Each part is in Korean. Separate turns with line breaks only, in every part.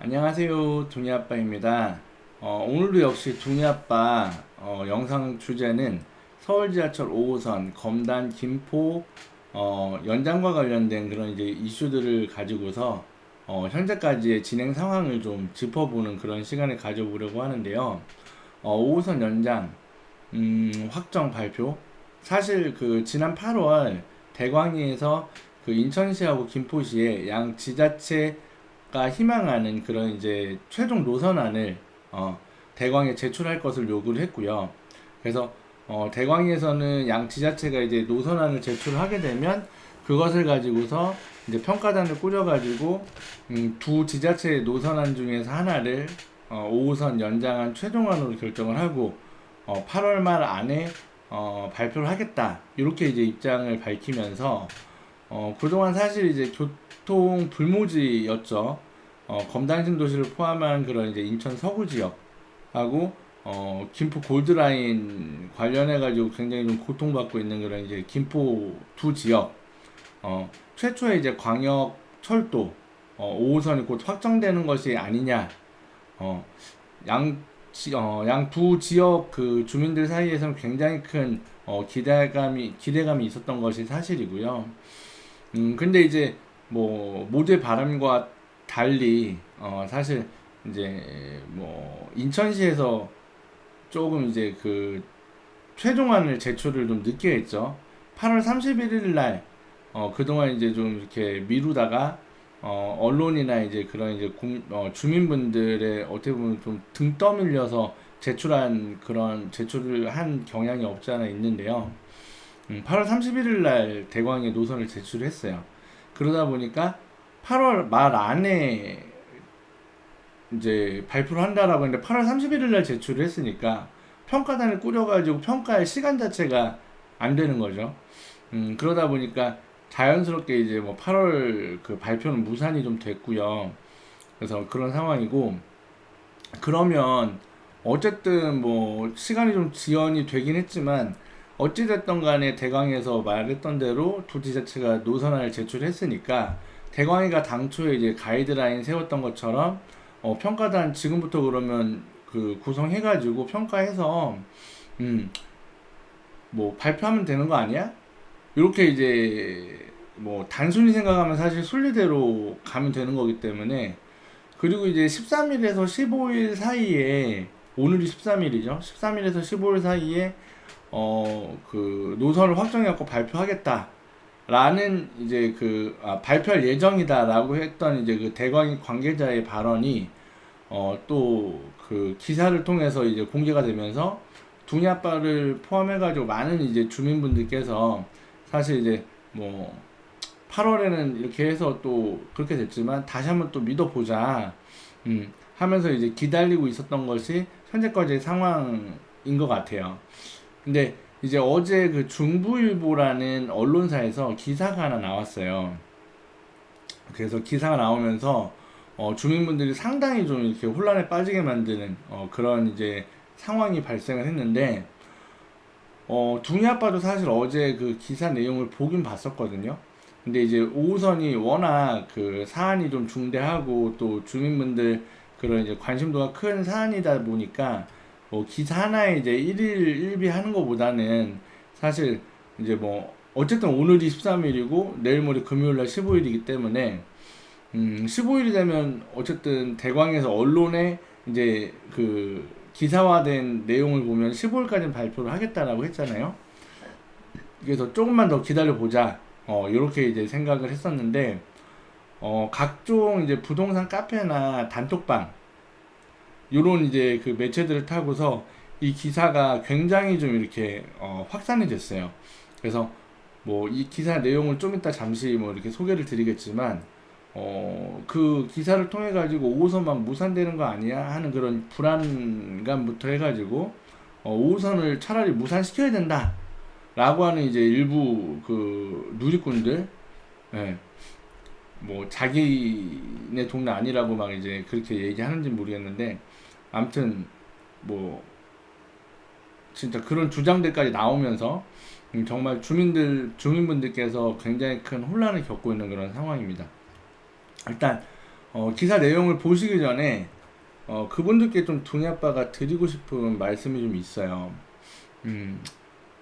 안녕하세요, 종이아빠입니다. 오늘도 역시 종이아빠 영상 주제는 서울 지하철 5호선 검단 김포 연장과 관련된 그런 이제 이슈들을 가지고서 현재까지의 진행 상황을 좀 짚어보는 그런 시간을 가져보려고 하는데요. 5호선 연장 확정 발표. 사실 그 지난 8월 대광리에서 그 인천시하고 김포시에 양 지자체가 희망하는 그런 이제 최종 노선안을 대광에 제출할 것을 요구를 했고요. 그래서 대광에서는 양 지자체가 이제 노선안을 제출하게 되면 그것을 가지고서 이제 평가단을 꾸려가지고 두 지자체의 노선안 중에서 하나를 5호선 연장안 최종안으로 결정을 하고 8월 말 안에 발표를 하겠다 이렇게 이제 입장을 밝히면서 그동안 사실 이제 교통 불모지였죠. 검단 신도시를 포함한 그런 이제 인천 서구 지역하고 김포 골드라인 관련해 가지고 굉장히 좀 고통받고 있는 그런 이제 김포 두 지역 최초의 이제 광역 철도 5호선이 곧 확정되는 것이 아니냐. 양 두 지역 그 주민들 사이에서는 굉장히 큰 기대감이 있었던 것이 사실이고요. 근데 이제 뭐 모두의 바람과 달리 사실 이제 뭐 인천시에서 조금 이제 그 최종안을 제출을 좀 늦게 했죠. 8월 31일 날 그동안 이제 좀 이렇게 미루다가 언론이나 이제 그런 이제 주민분들의 어떻게 보면 좀 등 떠밀려서 제출을 한 경향이 없지 않아 있는데요. 8월 31일 날 대광에 노선을 제출했어요. 그러다 보니까 8월 말 안에 이제 발표를 한다라고 했는데 8월 31일 날 제출을 했으니까 평가단을 꾸려가지고 평가할 시간 자체가 안 되는 거죠. 그러다 보니까 자연스럽게 이제 뭐 8월 그 발표는 무산이 좀 됐고요. 그래서 그런 상황이고, 그러면 어쨌든 뭐 시간이 좀 지연이 되긴 했지만 어찌됐던 간에 대광에서 말했던 대로 도지 자체가 노선안을 제출했으니까 대광이가 당초에 이제 가이드라인 세웠던 것처럼 평가단 지금부터 그러면 그 구성해가지고 평가해서 음, 뭐 발표하면 되는 거 아니야? 이렇게 이제 뭐 단순히 생각하면 사실 순리대로 가면 되는 거기 때문에, 그리고 이제 13일에서 15일 사이에, 오늘이 13일이죠. 13일에서 15일 사이에 그 노선을 확정해갖고 발표하겠다라는 이제 발표할 예정이다라고 했던 이제 그 대광이 관계자의 발언이 또 그 기사를 통해서 이제 공개가 되면서 두냐빠를 포함해가지고 많은 이제 주민분들께서 사실 이제 뭐 8월에는 이렇게 해서 또 그렇게 됐지만 다시 한번 또 믿어보자 하면서 이제 기다리고 있었던 것이 현재까지의 상황인 것 같아요. 근데 이제 어제 그 중부일보라는 언론사에서 기사가 하나 나왔어요. 그래서 기사가 나오면서 주민분들이 상당히 좀 이렇게 혼란에 빠지게 만드는 그런 이제 상황이 발생을 했는데, 둥이 아빠도 사실 어제 그 기사 내용을 보긴 봤었거든요. 근데 이제 5호선이 워낙 그 사안이 좀 중대하고 또 주민분들 그런 이제 관심도가 큰 사안이다 보니까 기사 하나에 이제 일일 일비하는 것보다는 사실 이제 뭐 어쨌든 오늘이 13일이고 내일 모레 금요일 날 15일이기 때문에 15일이 되면 어쨌든 대광에서 언론에 이제 그 기사화된 내용을 보면 15일까지는 발표를 하겠다라고 했잖아요. 그래서 조금만 더 기다려 보자. 이렇게 이제 생각을 했었는데, 각종 이제 부동산 카페나 단톡방 요런 이제 그 매체들을 타고서 이 기사가 굉장히 좀 이렇게 확산이 됐어요. 그래서 뭐 이 기사 내용을 좀 이따 잠시 뭐 이렇게 소개를 드리겠지만 그 기사를 통해 가지고 5호선만 무산되는 거 아니야 하는 그런 불안감부터 해가지고 5호선을 차라리 무산시켜야 된다 라고 하는 이제 일부 그 누리꾼들, 예, 뭐 자기네 동네 아니라고 막 이제 그렇게 얘기하는지 모르겠는데, 아무튼 뭐 진짜 그런 주장들까지 나오면서 정말 주민분들께서 굉장히 큰 혼란을 겪고 있는 그런 상황입니다. 일단 기사 내용을 보시기 전에 그분들께 좀 동희 아빠가 드리고 싶은 말씀이 좀 있어요. 음,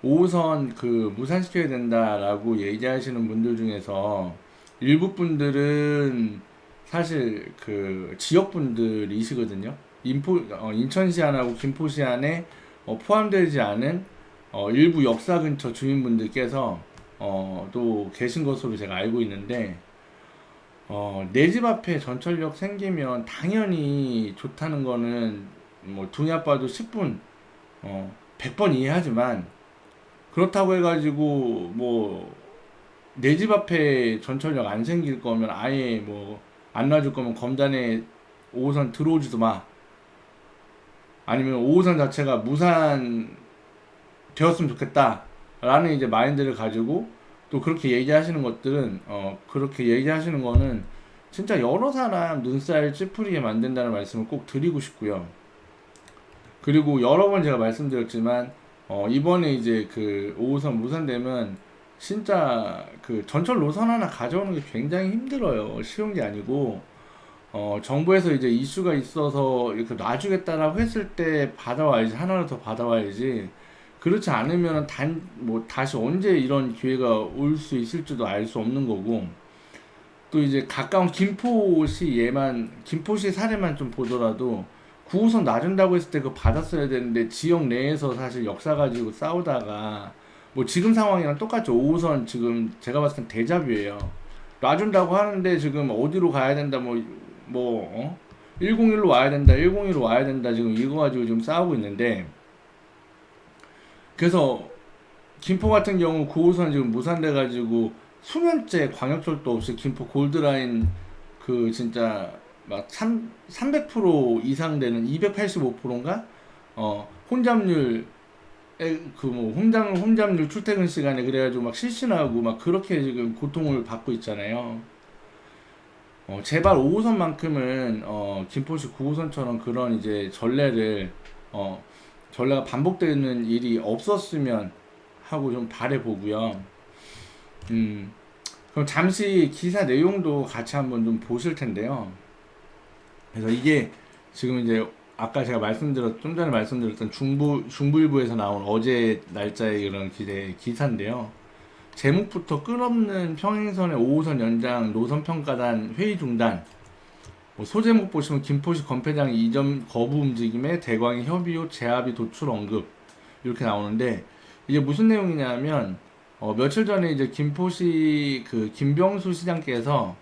5호선 그 무산시켜야 된다라고 얘기하시는 분들 중에서 일부 분들은 사실 그 지역 분들이시거든요. 인천시 안하고 김포시 안에 포함되지 않은 일부 역사 근처 주민분들께서 또 계신 것으로 제가 알고 있는데, 내 집 앞에 전철역 생기면 당연히 좋다는 거는 뭐 둥이 아빠도 10분 100번 이해하지만, 그렇다고 해가지고 뭐 내 집 앞에 전철역 안 생길 거면 아예 뭐 안 놔줄 거면 검단에 5호선 들어오지도 마, 아니면 5호선 자체가 무산 되었으면 좋겠다 라는 이제 마인드를 가지고 또 그렇게 얘기하시는 것들은 그렇게 얘기하시는 거는 진짜 여러 사람 눈살 찌푸리게 만든다는 말씀을 꼭 드리고 싶고요. 그리고 여러 번 제가 말씀드렸지만 이번에 이제 그 5호선 무산되면 진짜 그 전철 노선 하나 가져오는 게 굉장히 힘들어요. 쉬운 게 아니고 정부에서 이제 이슈가 있어서 이렇게 놔주겠다라고 했을 때 받아와야지, 하나를 더 받아와야지. 그렇지 않으면 뭐 다시 언제 이런 기회가 올 수 있을지도 알 수 없는 거고, 또 이제 가까운 김포시 사례만 좀 보더라도 9호선 놔준다고 했을 때 그거 받았어야 되는데 지역 내에서 사실 역사 가지고 싸우다가 뭐 지금 상황이랑 똑같죠. 5호선 지금 제가 봤을 땐 데자뷰예요. 놔준다고 하는데 지금 어디로 가야 된다, 101로 와야 된다, 101로 와야 된다, 지금 이거 가지고 지금 싸우고 있는데, 그래서 김포 같은 경우 9호선 지금 무산돼 가지고 수년째 광역철도 없이 김포 골드라인 그 진짜 막 300% 이상 되는 285%인가 혼잡률, 그 뭐 혼잡률 출퇴근 시간에 그래가지고 막 실신하고 막 그렇게 지금 고통을 받고 있잖아요. 제발 5호선만큼은 김포시 9호선처럼 그런 이제 전례가 반복되는 일이 없었으면 하고 좀 바라보고요. 그럼 잠시 기사 내용도 같이 한번 좀 보실 텐데요. 그래서 이게 지금 이제 아까 제가 좀 전에 말씀드렸던 중부일보에서 나온 어제 날짜의 그런 기사인데요. 제목부터 끝없는 평행선의 5호선 연장 노선평가단 회의 중단. 뭐 소제목 보시면 김포시 건폐장 이전 거부 움직임에 대광의 협의 후 재합의 도출 언급 이렇게 나오는데, 이게 무슨 내용이냐면 며칠 전에 이제 김포시 그 김병수 시장께서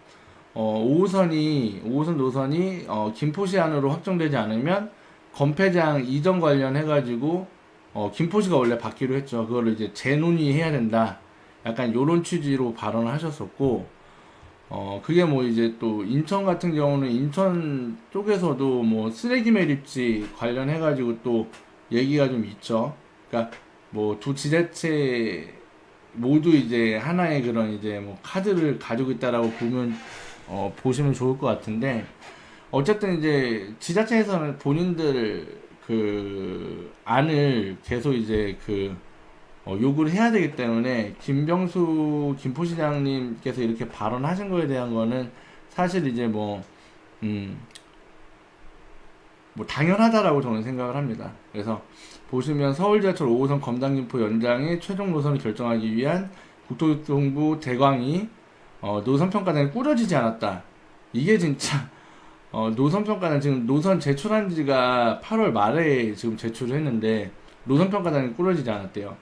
5호선 노선이 김포시 안으로 확정되지 않으면 건폐장 이전 관련해가지고 김포시가 원래 받기로 했죠. 그거를 이제 재논의해야 된다, 약간 요런 취지로 발언을 하셨었고, 그게 뭐 이제 또 인천 같은 경우는 인천 쪽에서도 뭐 쓰레기 매립지 관련해가지고 또 얘기가 좀 있죠. 그러니까 뭐 두 지자체 모두 이제 하나의 그런 이제 뭐 카드를 가지고 있다라고 보시면 좋을 것 같은데, 어쨌든 이제 지자체에서는 본인들 그 안을 계속 이제 요구를 해야 되기 때문에 김병수 김포시장님께서 이렇게 발언하신 거에 대한 거는 사실 이제 뭐 당연하다라고 저는 생각을 합니다. 그래서 보시면 서울지하철 5호선 검담김포 연장의 최종 노선을 결정하기 위한 국토교통부 대광이 노선평가단이 꾸려지지 않았다. 이게 진짜 노선평가단 지금 노선 제출한 지가 8월 말에 지금 제출을 했는데 노선평가단이 꾸려지지 않았대요.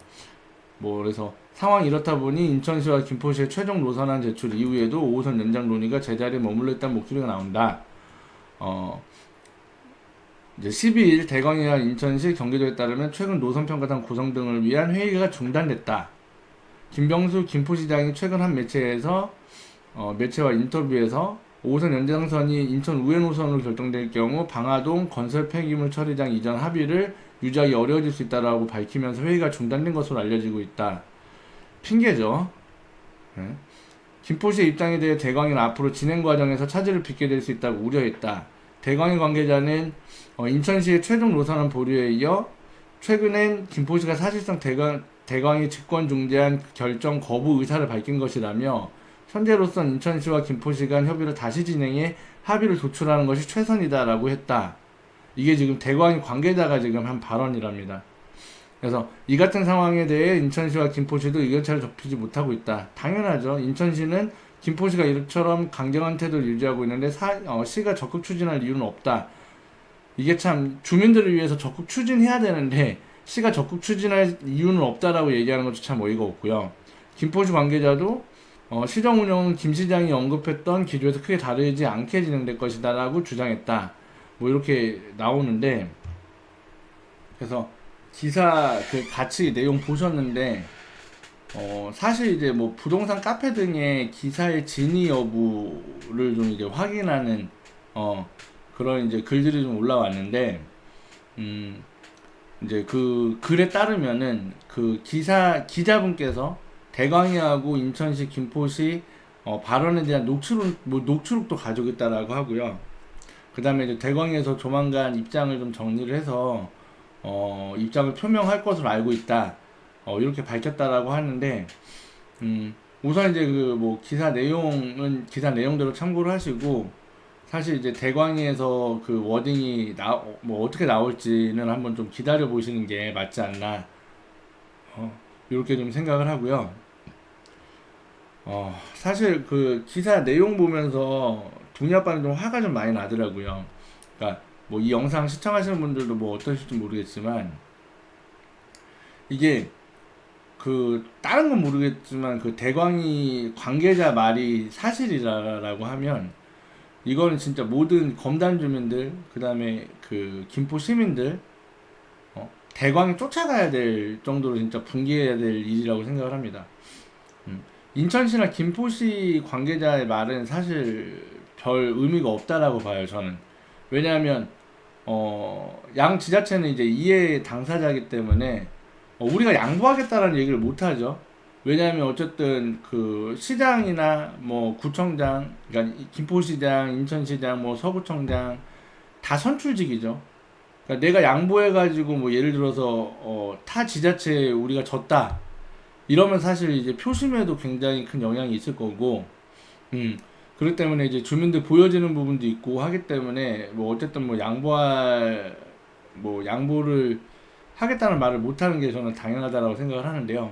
뭐 그래서 상황이 이렇다 보니 인천시와 김포시의 최종 노선안 제출 이후에도 5호선 연장 논의가 제자리에 머물러 있다는 목소리가 나온다. 이제 12일 대광이와 인천시 경기도에 따르면 최근 노선평가단 구성 등을 위한 회의가 중단됐다. 김병수 김포시장이 최근 한 매체와 인터뷰에서 5호선 연장선이 인천 우회 노선으로 결정될 경우 방화동 건설 폐기물 처리장 이전 합의를 유지하기 어려워질 수 있다라고 밝히면서 회의가 중단된 것으로 알려지고 있다. 핑계죠. 네. 김포시의 입장에 대해 대광이는 앞으로 진행 과정에서 차질을 빚게 될 수 있다고 우려했다. 대광의 관계자는 인천시의 최종 노선안 보류에 이어 최근엔 김포시가 사실상 대광이 직권 중재안 결정 거부 의사를 밝힌 것이라며 현재로선 인천시와 김포시 간 협의를 다시 진행해 합의를 도출하는 것이 최선이다라고 했다. 이게 지금 대광이 관계자가 지금 한 발언이랍니다. 그래서 이 같은 상황에 대해 인천시와 김포시도 의견차를 좁히지 못하고 있다. 당연하죠. 인천시는 김포시가 이처럼 강경한 태도를 유지하고 있는데 시가 적극 추진할 이유는 없다. 이게 참 주민들을 위해서 적극 추진해야 되는데 시가 적극 추진할 이유는 없다라고 얘기하는 것도 참 어이가 없고요. 김포시 관계자도 시정 운영은 김 시장이 언급했던 기조에서 크게 다르지 않게 진행될 것이다 라고 주장했다. 뭐 이렇게 나오는데, 그래서 기사 그 같이 내용 보셨는데 사실 이제 뭐 부동산 카페 등의 기사의 진위 여부를 좀 이제 확인하는 그런 이제 글들이 좀 올라왔는데, 이제 그 글에 따르면은 그 기자분께서 대광이하고 인천시, 김포시 발언에 대한 녹취록도 가지고 있다라고 하고요. 그 다음에 이제 대광에서 조만간 입장을 좀 정리를 해서 입장을 표명할 것으로 알고 있다. 이렇게 밝혔다라고 하는데, 우선 이제 그 뭐 기사 내용은 기사 내용대로 참고를 하시고, 사실 이제 대광에서 그 워딩이 뭐 어떻게 나올지는 한번 좀 기다려 보시는 게 맞지 않나, 이렇게 좀 생각을 하고요. 사실 그 기사 내용 보면서 동희 아빠는 좀 화가 좀 많이 나더라고요. 그러니까 뭐 이 영상 시청하시는 분들도 뭐 어떠실지 모르겠지만, 이게 그 다른 건 모르겠지만 그 대광이 관계자 말이 사실이라고 하면 이거는 진짜 모든 검단 주민들, 그 다음에 그 김포 시민들 대광이 쫓아가야 될 정도로 진짜 분개해야 될 일이라고 생각을 합니다. 인천시나 김포시 관계자의 말은 사실 별 의미가 없다라고 봐요, 저는. 왜냐하면 양 지자체는 이제 이해 당사자이기 때문에 우리가 양보하겠다라는 얘기를 못 하죠. 왜냐하면 어쨌든 그 시장이나 뭐 구청장, 그러니까 김포시장, 인천시장, 뭐 서구청장 다 선출직이죠. 그러니까 내가 양보해가지고 뭐 예를 들어서 타 지자체에 우리가 졌다 이러면 사실 이제 표심에도 굉장히 큰 영향이 있을 거고, 그렇기 때문에 이제 주민들 보여지는 부분도 있고 하기 때문에 뭐 어쨌든 뭐 양보를 하겠다는 말을 못 하는 게 저는 당연하다라고 생각을 하는데요.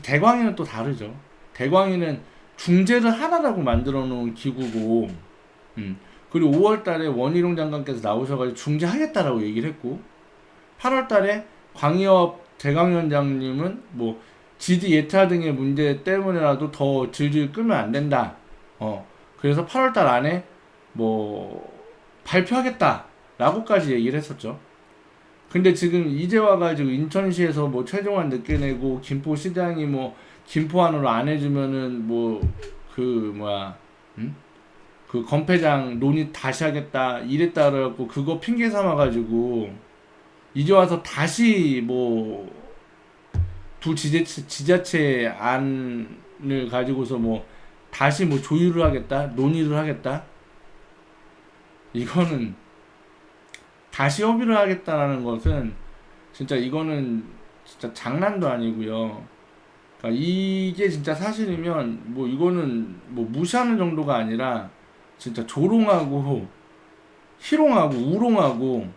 대광이는 또 다르죠. 대광이는 중재를 하나라고 만들어 놓은 기구고, 그리고 5월 달에 원희룡 장관께서 나오셔가지고 중재하겠다라고 얘기를 했고, 8월 달에 광희업 대광위원장님은 뭐 지디 예타 등의 문제 때문에라도 더 질질 끌면 안 된다. 그래서 8월 달 안에 뭐 발표하겠다라고까지 얘기를 했었죠. 근데 지금 이제 와가지고 인천시에서 뭐 최종안 늦게 내고 김포시장이 뭐 김포안으로 안 해주면은 뭐 그 건폐장 논의 다시 하겠다 이랬다 그래갖고 그거 핑계 삼아가지고 이제 와서 다시 뭐 두 지자체 안을 가지고서 뭐 다시 뭐 조율을 하겠다, 논의를 하겠다. 이거는 다시 협의를 하겠다라는 것은 진짜 이거는 진짜 장난도 아니고요. 그러니까 이게 진짜 사실이면 뭐 이거는 뭐 무시하는 정도가 아니라 진짜 조롱하고 희롱하고 우롱하고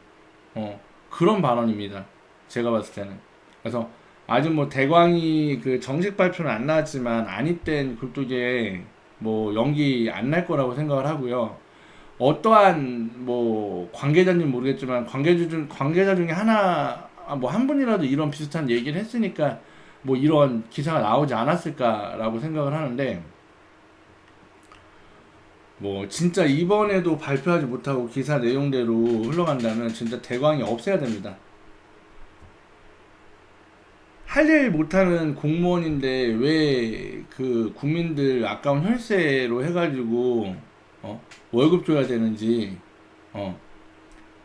그런 발언입니다. 제가 봤을 때는. 그래서 아직 뭐 대광이 그 정식 발표는 안 나왔지만 안입된 굴뚝에 뭐 연기 안 날 거라고 생각을 하고요. 어떠한 뭐 관계자인지 모르겠지만 관계자 중에 하나 뭐 한 분이라도 이런 비슷한 얘기를 했으니까 뭐 이런 기사가 나오지 않았을까라고 생각을 하는데, 뭐 진짜 이번에도 발표하지 못하고 기사 내용대로 흘러간다면 진짜 대광이 없애야 됩니다. 할 일 못하는 공무원인데 왜 그 국민들 아까운 혈세로 해가지고 월급 줘야 되는지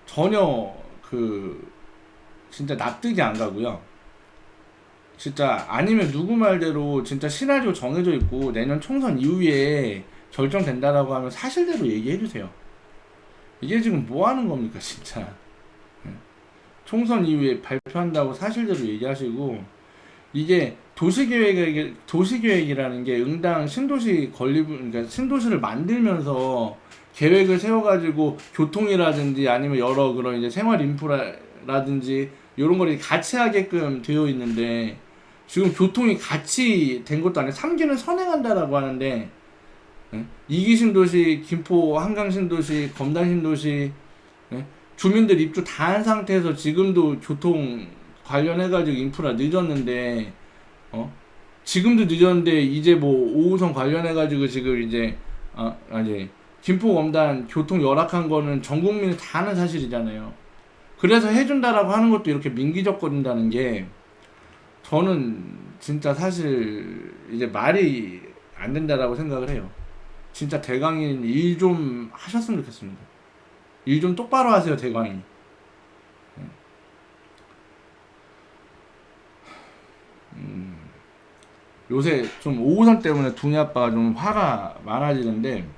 전혀 그 진짜 납득이 안 가고요. 진짜 아니면 누구 말대로 진짜 시나리오 정해져 있고 내년 총선 이후에 결정된다라고 하면 사실대로 얘기해 주세요. 이게 지금 뭐 하는 겁니까 진짜. 총선 이후에 발표한다고 사실대로 얘기하시고, 이게 도시계획이라는 게 응당 신도시 건립, 그러니까 신도시를 만들면서 계획을 세워가지고 교통이라든지 아니면 여러 그런 이제 생활 인프라라든지 이런 거를 같이 하게끔 되어 있는데 지금 교통이 같이 된 것도 아니고 3기는 선행한다라고 하는데, 예? 2기 신도시, 김포 한강 신도시, 검단 신도시, 예? 주민들 입주 다 한 상태에서 지금도 교통 관련해가지고 인프라 늦었는데, 지금도 늦었는데 이제 뭐 5호선 관련해가지고 지금 이제 아니 김포 검단 교통 열악한 거는 전 국민이 다 아는 사실이잖아요. 그래서 해준다라고 하는 것도 이렇게 민기적거린다는 게 저는 진짜 사실 이제 말이 안 된다라고 생각을 해요. 진짜 대강인 일 좀 하셨으면 좋겠습니다. 일 좀 똑바로 하세요, 대강인. 요새 좀 5호선 때문에 둥이 아빠가 좀 화가 많아지는데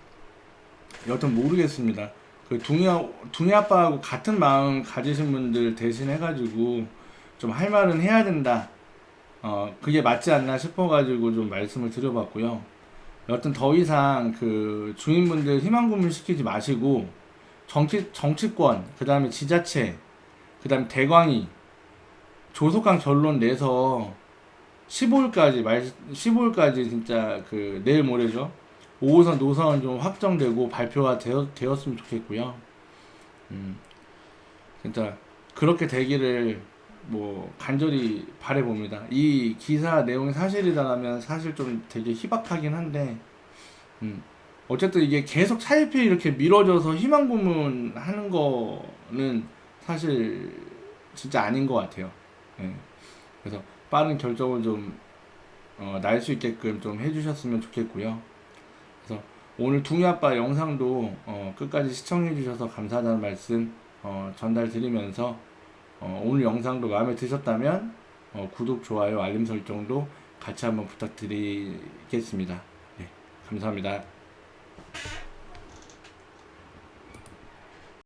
여튼 모르겠습니다. 그 둥이 아빠하고 같은 마음 가지신 분들 대신해가지고 좀 할 말은 해야 된다. 그게 맞지 않나 싶어가지고 좀 말씀을 드려봤고요. 여튼 더 이상 그 주민분들 희망 고문 시키지 마시고 정치권, 그 다음에 지자체, 그 다음에 대광이 조속한 결론 내서 15일까지 진짜 그 내일 모레죠. 5호선 노선 좀 확정되고 발표가 되었으면 좋겠고요. 진짜 그렇게 되기를 뭐 간절히 바라봅니다. 이 기사 내용이 사실이다라면 사실 좀 되게 희박하긴 한데, 어쨌든 이게 계속 차일피일 이렇게 미뤄져서 희망 고문하는 거는 사실 진짜 아닌 것 같아요. 예. 그래서 빠른 결정을 좀 날 수 있게끔 좀 해주셨으면 좋겠고요. 그래서 오늘 둥이 아빠 영상도 끝까지 시청해 주셔서 감사하다는 말씀 전달 드리면서 오늘 영상도 마음에 드셨다면 구독, 좋아요, 알림 설정도 같이 한번 부탁드리겠습니다. 네, 감사합니다.